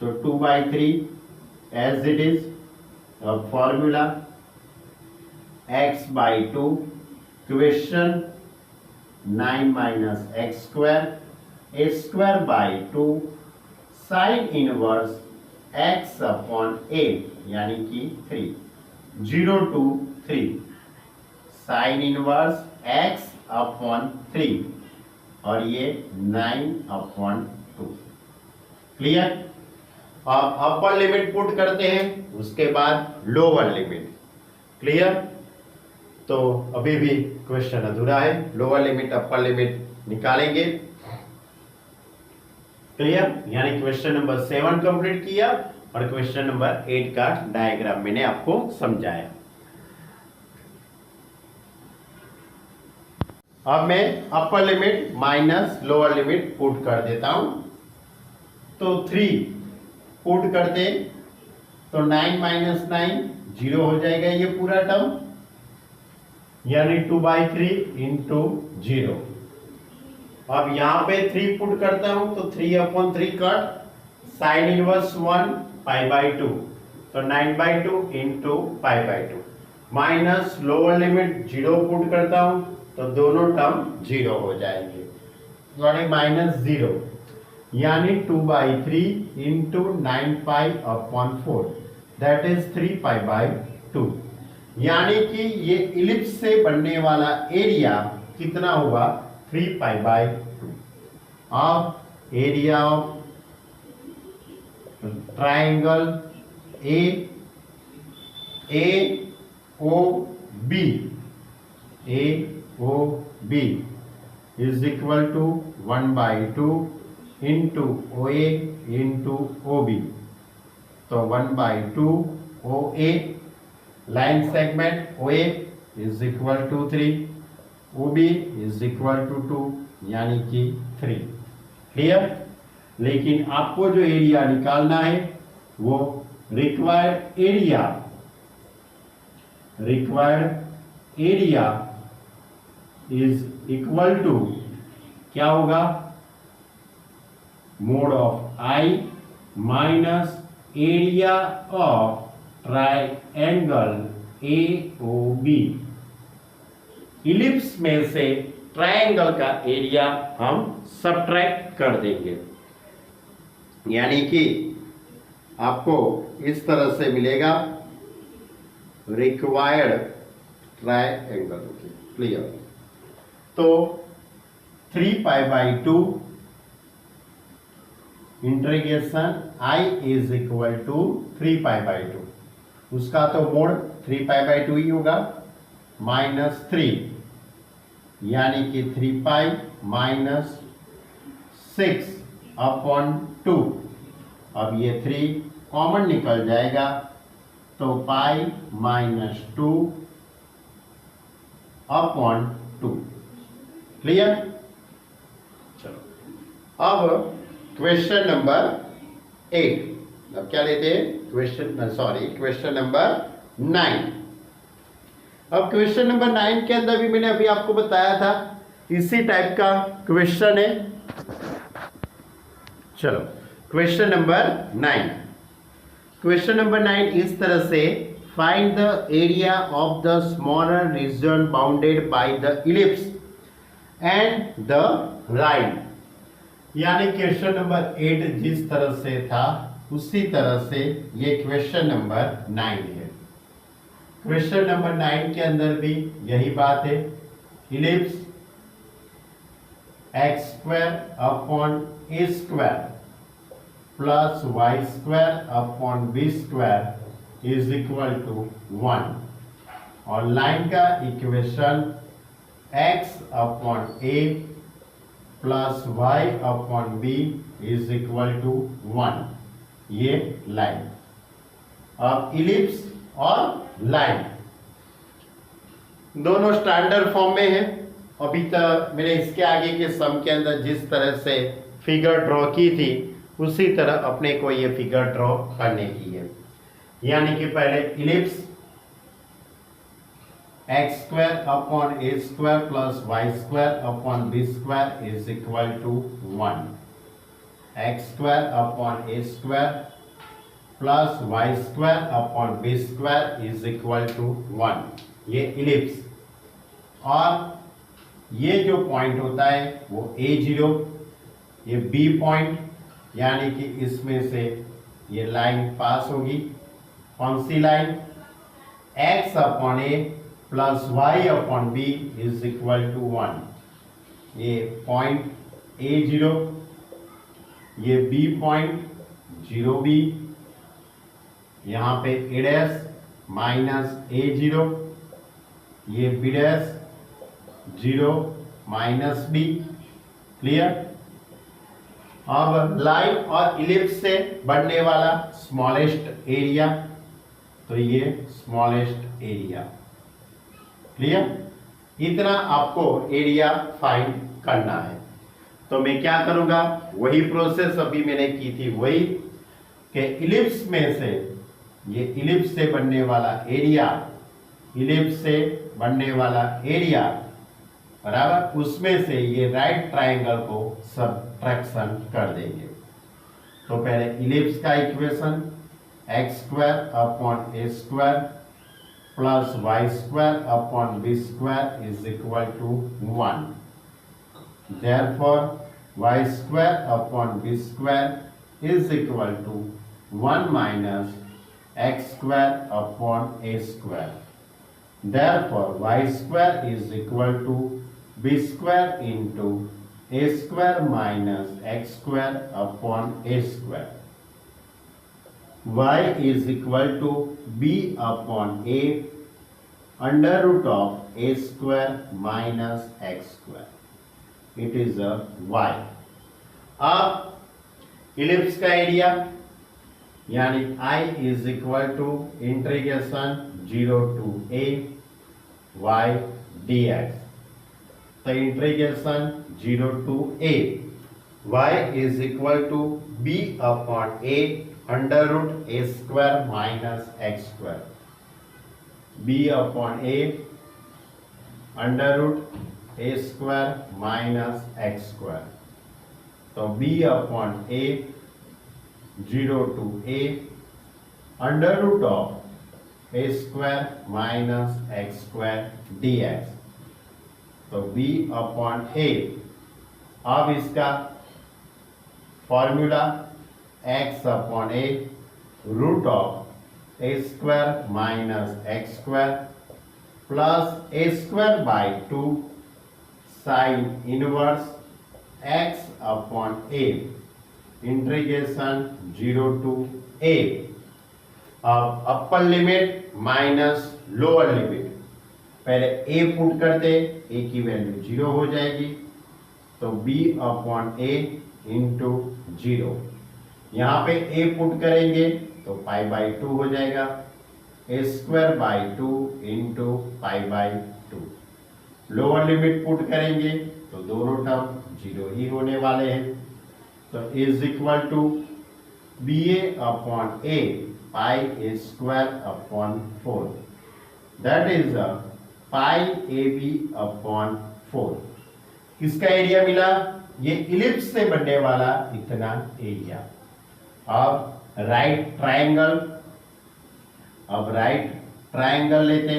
तो 2 by 3 एज इट इज। अब formula x by 2 question 9 minus x square A square by 2 sine inverse x upon a यानी कि 3 0 to 3 sine inverse x upon 3 और ये 9 अपॉन 2। क्लियर। अब अपर लिमिट पुट करते हैं, उसके बाद लोअर लिमिट। क्लियर। तो अभी भी क्वेश्चन अधूरा है, लोअर लिमिट अपर लिमिट निकालेंगे। क्लियर। यानी क्वेश्चन नंबर 7 कंप्लीट किया और क्वेश्चन नंबर 8 का डायग्राम मैंने आपको समझाया। अब मैं अपर limit minus lower limit put कर देता हूं। तो 3 पुट करते तो 9 माइनस 9 0 हो जाएगा ये पूरा टर्म, यानी 2 by 3 इंटू 0। अब यहां पे 3 पुट करता हूं तो 3 upon 3 cut, sine inverse 1 pi by 2, तो 9 by 2 into pi by 2 minus lower limit 0 put करता हूं तो दोनों टर्म 0 हो जाएंगे, यानी माइनस 0, यानी 2 by 3 into 9 pi upon 4 that is 3 pi by 2। यानी कि ये इलिप्स से बनने वाला एरिया कितना हुआ 3 पाई बाई 2। अब area of triangle A O B is equal to 1 by 2 into O A into O B. तो 1 by 2 O A line segment O A is equal to 3, O B is equal to 2 यानी कि 3। Clear. लेकिन आपको जो area निकालना है वो required area is equal to क्या होगा, mod of I minus area of triangle A O B. Ellipse में से ट्राइएंगल का एरिया हम सब्ट्रैक्ट कर देंगे, यानी कि आपको इस तरह से मिलेगा रिक्वायर्ड ट्राइएंगल। क्लियर। तो 3 pi by 2 integration i is equal to 3 pi by 2, उसका तो मोड 3 पाई बाई 2 ही होगा, माइनस 3 यानी कि 3 पाई माइनस 6 अपॉन 2। अब ये 3 कॉमन निकल जाएगा तो पाई माइनस 2 अपॉन 2 क्लियर? चलो अब क्वेश्चन नंबर 8, अब क्या लेते हैं? Question number 9। अब क्वेश्चन नंबर 9 के अंदर भी मैंने अभी आपको बताया था इसी टाइप का क्वेश्चन है। चलो क्वेश्चन नंबर 9, क्वेश्चन नंबर 9 इस तरह से, find the area of the smaller region bounded by the ellipse and the line. यानी क्वेश्चन नंबर 8 जिस तरह से था उसी तरह से ये क्वेश्चन नंबर 9 है। क्वेश्चन नंबर 9 के अंदर भी यही बात है, ellipse x square upon A square plus Y square upon B square is equal to 1, और लाइन का equation X upon A plus Y upon B is equal to 1, ये लाइन। अब इलिप्स और लाइन दोनों स्टैंडर्ड फॉर्म में है। अभी तक मैंने इसके आगे के सम के अंदर जिस तरह से फिगर ड्रॉ की थी उसी तरह अपने को ये फिगर ड्रॉ करने की है। यानी कि पहले ellipse x square upon A square plus Y square upon B square is equal to 1, x square upon A square plus Y square upon B square is equal to 1, ये ellipse. और ये जो पॉइंट होता है वो A0, ये B point, यानी कि इसमें से ये लाइन पास होगी। कौन सी line? x upon A plus Y upon B is equal to 1, ये पॉइंट A0, ये B पॉइंट 0B, यहाँ पे A डैश माइनस A0, ये B dash 0 minus b. Clear? अब लाइन और इलिप्स से बनने वाला स्मॉलेस्ट एरिया, तो ये स्मॉलेस्ट एरिया। क्लियर? इतना आपको एरिया फाइंड करना है। तो मैं क्या करूंगा, वही प्रोसेस अभी मैंने की थी, वही कि इलिप्स में से, ये इलिप्स से बनने वाला एरिया, इलिप्स से बनने वाला एरिया बराबर, उसमें से ये राइट ट्रायंगल को सबट्रैक्शन कर देंगे। तो पहले इलिप्स का equation x square upon A square plus Y square upon B square is equal to 1, therefore Y square upon B square is equal to 1 minus x square upon A square, therefore y square is equal to b square into a square minus x square upon a square. Y is equal to b upon a under root of a square minus x square. It is a y. अब ellipse का area यानी I is equal to integration 0 to a y dx, तो integration 0 to a y is equal to b upon a under root a square minus x square, b upon a under root a square minus x square, तो b upon a 0 to a under root of a square minus x square dx, तो b upon a। अब इसका formula x upon a root of a square minus x square plus a square by 2 sine inverse x upon a integration 0 to a। अब upper limit minus lower limit, पहले a put करते, a की value 0 हो जाएगी, तो b upon a into 0, यहाँ पे a put करेंगे तो पाई बाई 2 हो जाएगा, a square by 2 into pi by 2। Lower limit put करेंगे तो दोनों टर्म 0 ही होने वाले हैं। तो is equal to b a upon a pi a square upon 4, that is pi A B upon 4। किसका एरिया मिला? ये इलिप्स से बनने वाला इतना एरिया। अब राइट ट्रायंगल लेते,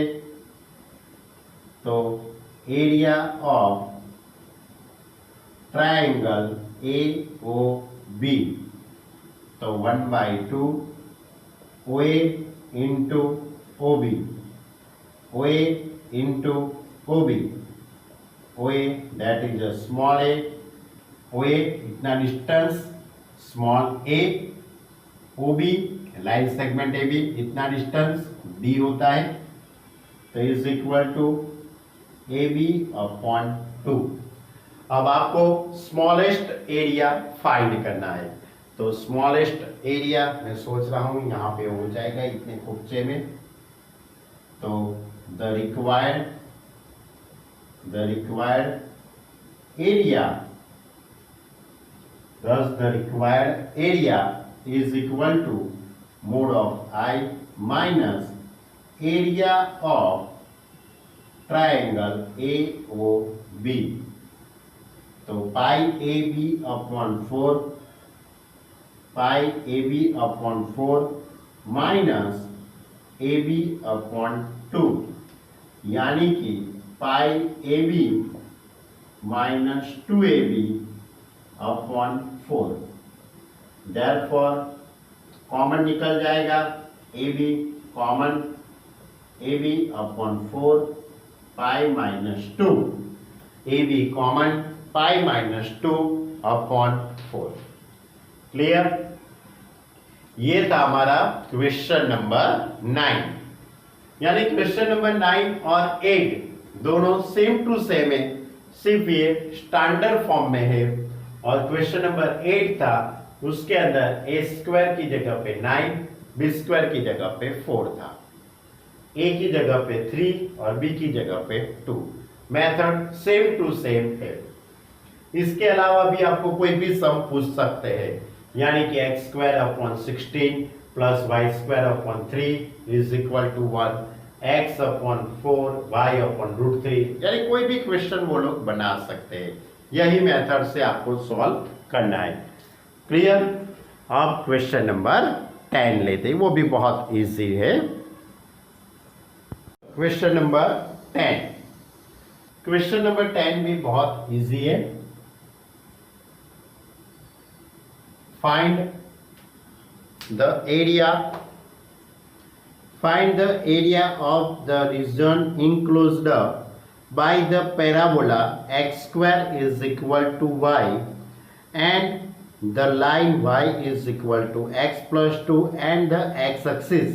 तो area of triangle A O B, तो 1/2 O A into O B, O A into O B, O A that is a small a, O A इतना distance, small a, O B line segment A B इतना distance D होता है, तो is equal to A B upon 2। अब आपको smallest area find करना है, तो स्मॉलेस्ट एरिया मैं सोच रहा हूं यहाँ पे हो जाएगा इतने खुपचे में, तो the required area, thus the required area is equal to mod of I minus area of triangle AOB, तो pi A B upon 4, pi A B upon 4 minus A B upon 2, यानी कि पाई ए B minus 2ab upon 4। Therefore common निकल जाएगा, A B common, A B upon 4 pi minus 2, A B common pi minus 2 upon 4। Clear? ये था हमारा question number 9। यानी question number 9 और 8 दोनों सेम टू सेम है, सिर्फ ये स्टैंडर्ड फॉर्म में है। और क्वेश्चन नंबर 8 था, उसके अंदर ए स्क्वायर की जगह पे 9, बी स्क्वायर की जगह पे 4 था, ए की जगह पे 3 और बी की जगह पे 2। मेथड सेम टू सेम है। इसके अलावा भी आपको कोई भी सम पूछ सकते हैं, यानी कि x square upon 16 plus Y square upon 3 is equal to 1, x upon 4 y upon √3, यानी कोई भी क्वेश्चन वो लोग बना सकते हैं। यही मेथड से आपको सॉल्व करना है। क्लियर? अब क्वेश्चन नंबर 10 लेते हैं, वो भी बहुत इजी है। क्वेश्चन नंबर 10, क्वेश्चन नंबर 10 भी बहुत इजी है। Find the area of the region enclosed by the parabola x square is equal to y and the line y is equal to x plus 2 and the x axis,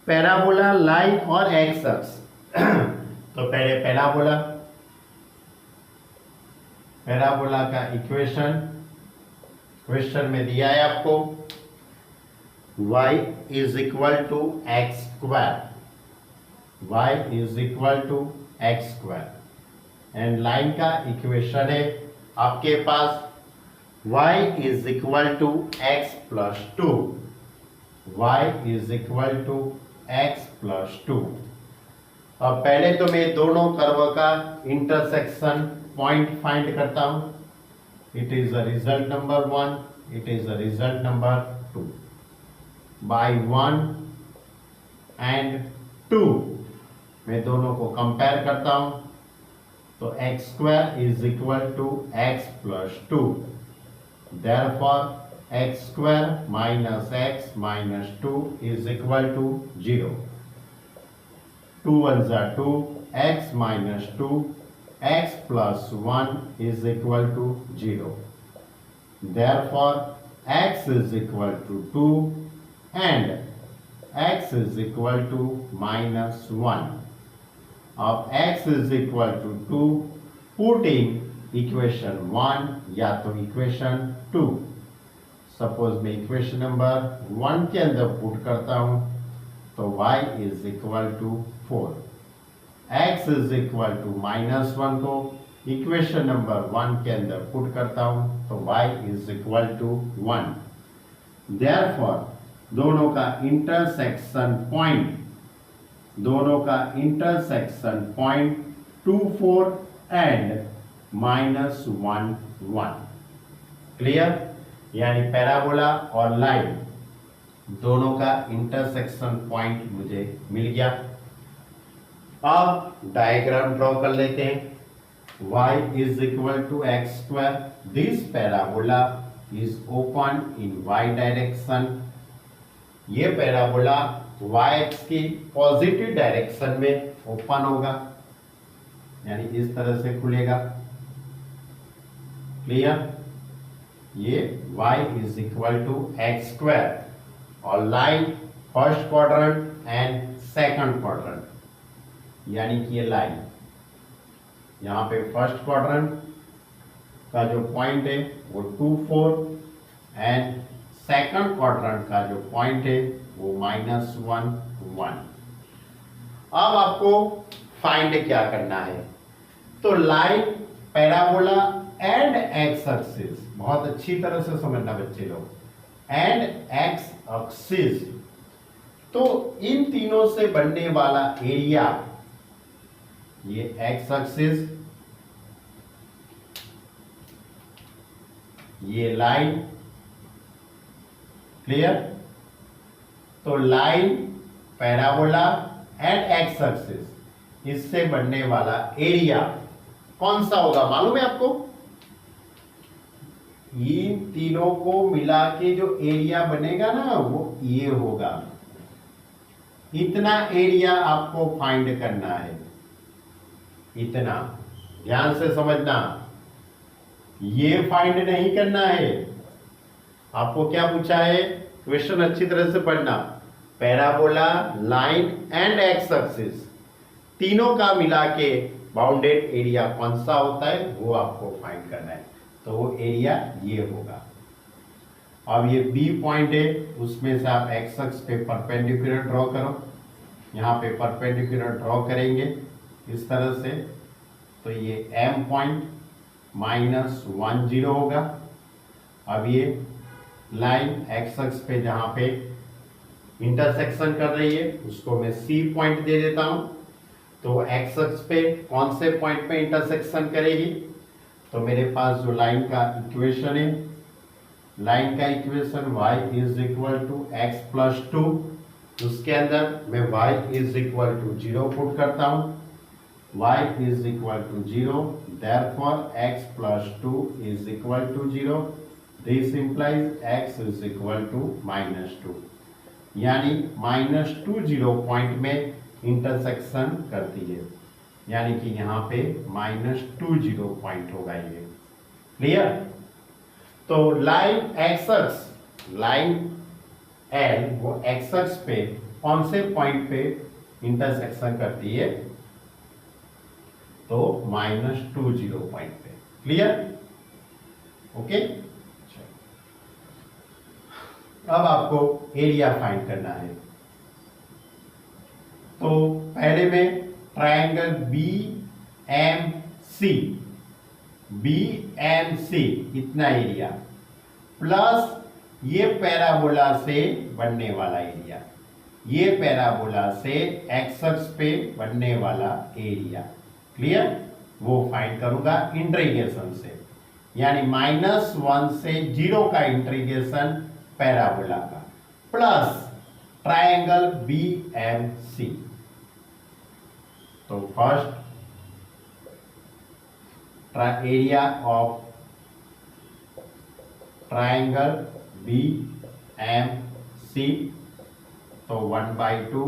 parabola line और x axis। तो पहले parabola का equation question में दिया है आपको, y is equal to x square, y is equal to x square, and line का equation है आपके पास y is equal to x plus 2, y is equal to x plus 2। अब पहले तो मैं दोनों कर्व का इंटरसेक्शन पॉइंट फाइंड करता हूं। It is a result number 1, it is a result number 2. By 1 and 2 मैं दोनों को कंपेयर करता हूं, तो x square is equal to x plus 2. Therefore x square minus x minus 2 is equal to 0. 2 ones are 2, x minus 2, x plus 1 is equal to 0. Therefore x is equal to 2 and x is equal to minus 1. Of x is equal to 2, put in equation 1 या तो equation 2। Suppose मैं equation number 1 के अंदर put करता हूं, तो y is equal to 4, x is equal to -1 को equation number 1 के अंदर पुट करता हूं तो y is equal to 1। Therefore दोनों का इंटरसेक्शन पॉइंट 2 4 एंड -1 1। क्लियर? यानी पैराबोला और लाइन दोनों का इंटरसेक्शन पॉइंट मुझे मिल गया। अब डायग्राम ड्रॉ कर लेते हैं। y is equal to x square. This parabola is open in y direction. ये पैराबोला y की पॉजिटिव डायरेक्शन में ओपन होगा, यानी इस तरह से खुलेगा। क्लियर? ये y is equal to x square और line first quadrant and second quadrant, यानी कि ये लाइन यहाँ पे फर्स्ट क्वाड्रेंट का जो पॉइंट है वो 2 4 एंड सेकंड क्वाड्रेंट का जो पॉइंट है वो -1 1। अब आपको फाइंड क्या करना है? तो line, parabola and X axis, बहुत अच्छी तरह से समझना बच्चे लोग, एंड एक्स एक्सिस, तो इन तीनों से बनने वाला एरिया, ये एक्स एक्सिस, ये लाइन। क्लियर? तो line, parabola and X axis, इससे बनने वाला एरिया कौन सा होगा मालूम है आपको? इन तीनों को मिला के जो एरिया बनेगा ना वो ये होगा। इतना एरिया आपको फाइंड करना है, इतना ध्यान से समझना। ये फाइंड नहीं करना है। आपको क्या पूछा है? क्वेश्चन अच्छी तरह से पढ़ना। Parabola, line and X axis, तीनों का मिला के बाउंडेड एरिया कौन सा होता है वो आपको फाइंड करना है। तो वो एरिया ये होगा। अब ये बी पॉइंट है, उसमें से आप एक्स एक्स पे परपेंडिकुलर ड्रॉ करो। यहाँ पे परपेंडिकुलर ड्रॉ करेंगे इस तरह से, तो ये एम पॉइंट -1 0 होगा। अब ये लाइन एक्स एक्स पे जहाँ पे इंटरसेक्शन कर रही है उसको मैं सी पॉइंट दे देता हूँ। तो एक्स एक्स पे कौन से पॉइंट पे इंटरसेक्शन करेगी? तो मेरे पास जो लाइन का इक्वेशन है, लाइन का equation y is equal to x plus 2, उसके अंदर मैं y is equal to 0 put करता हूँ। y is equal to 0, therefore x plus 2 is equal to 0. This implies x is equal to -2, यानी -2 0 point में intersection करती है, यानी कि यहाँ पे -2 0 पॉइंट होगा ये। क्लियर? तो लाइन एक्स, लाइन एल वो एक्स पे कौन से पॉइंट पे इंटरसेक्शन करती है? तो -2 0 पॉइंट पे। क्लियर? ओके। अब आपको एरिया फाइंड करना है। तो पहले में ट्रायंगल BMC इतना एरिया प्लस ये पैराबोला से बनने वाला एरिया, ये पैराबोला से एक्स पे बनने वाला एरिया। क्लियर? वो फाइंड करूंगा इंटीग्रेशन से, यानी -1 से 0 का इंटीग्रेशन पैराबोला का प्लस ट्रायंगल BMC। तो first area of triangle BMC, तो 1/2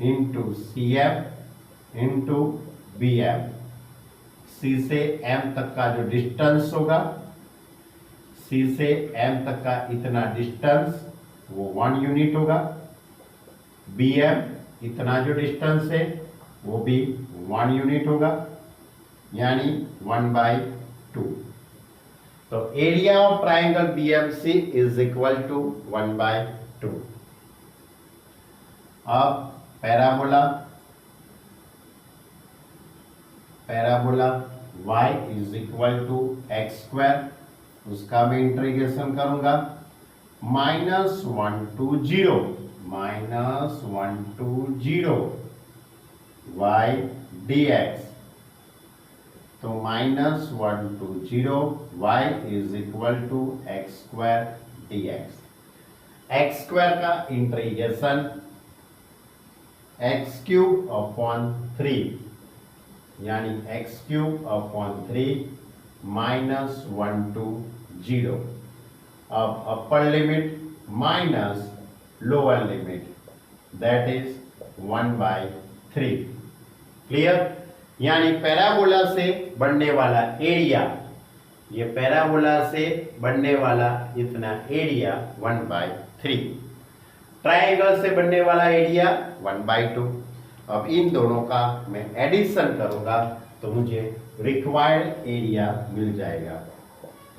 into CF into BM। C से M तक का जो डिस्टेंस होगा, C से M तक का इतना डिस्टेंस वो 1 यूनिट होगा। BM इतना जो डिस्टेंस है वो भी 1 यूनिट होगा, यानी 1/2। तो area of triangle BMC is equal to 1/2। अब parabola y is equal to x square, उसका मैं इंटीग्रेशन करूंगा -1 to 0 y dx। तो -1 to 0 y is equal to x square dx। X square का इंटीग्रेशन एक्स क्यूब अपॉन 3 यानी x cube upon 3 -1 to 0। अब upper limit minus lower limit that is 1/3। Clear? यानी parabola से बनने वाला area, ये parabola से बनने वाला इतना एरिया 1/3, ट्रायंगल से बनने वाला एरिया 1/2। अब इन दोनों का मैं एडिशन करूंगा तो मुझे रिक्वायर्ड एरिया मिल जाएगा।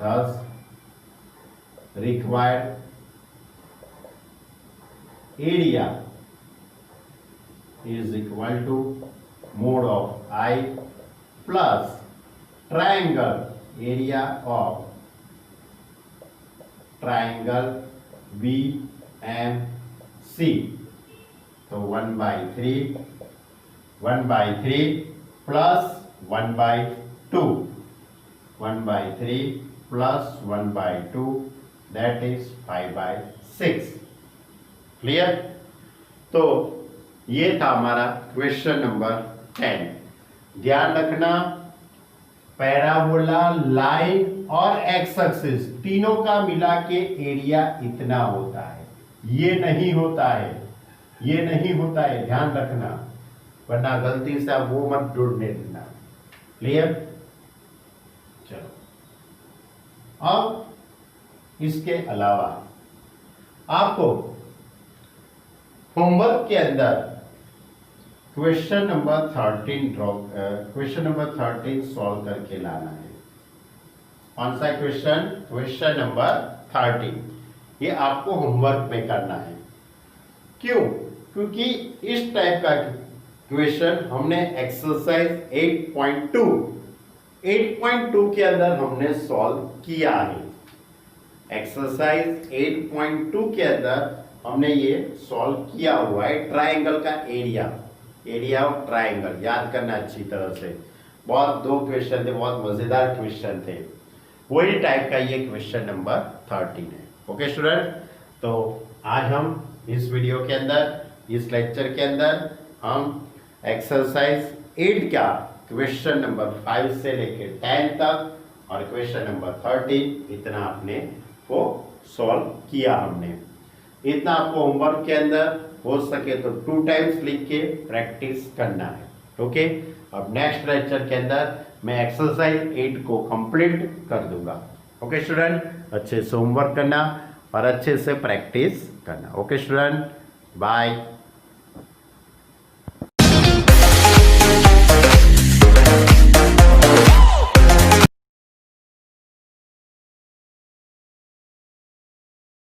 Thus required area is equal to mod of I plus triangle area of triangle BMC। तो 1/3 plus 1/2 1/3 plus 1/2 that is 5/6। Clear? तो ये था हमारा क्वेश्चन नंबर 10। ध्यान रखना, पैराबोला, लाइन और एक्स एक्सिस तीनों का मिला के एरिया इतना होता है, ये नहीं होता है, ये नहीं होता है, ध्यान रखना, वरना गलती से आप वो मत जोड़ने देना। क्लियर? चलो, अब इसके अलावा आपको होमवर्क के अंदर क्वेश्चन नंबर 13 सॉल्व करके लाना है। कौन सा क्वेश्चन? Question number 13। ये आपको होमवर्क में करना है। क्यों? क्योंकि इस टाइप का क्वेश्चन हमने एक्सरसाइज 8.2 के अंदर हमने सॉल्व किया है। एक्सरसाइज 8.2 के अंदर हमने ये सॉल्व किया हुआ है। ट्रायंगल का एरिया ऑफ ट्रायंगल याद करना अच्छी तरह से। बहुत 2 क्वेश्चन थे, बहुत मजेदार क्वेश्चन थे, वही टाइप का ये क्वेश्चन नंबर 13 है। ओके स्टूडेंट, तो आज हम इस वीडियो के अंदर, इस लेक्चर के अंदर हम एक्सरसाइज 8 का क्वेश्चन नंबर 5 से लेकर 10 तक और क्वेश्चन नंबर 13 इतना अपने को सॉल्व किया हमने। इतना आपको होमवर्क के अंदर हो सके तो 2 टाइम्स लिख के प्रैक्टिस करना है। ओके, अब नेक्स्ट लेक्चर के अंदर मैं एक्सरसाइज 8 को कंप्लीट कर दूंगा। ओके स्टूडेंट, अच्छे से होमवर्क करना और अच्छे से प्रैक्टिस करना। Okay student, bye.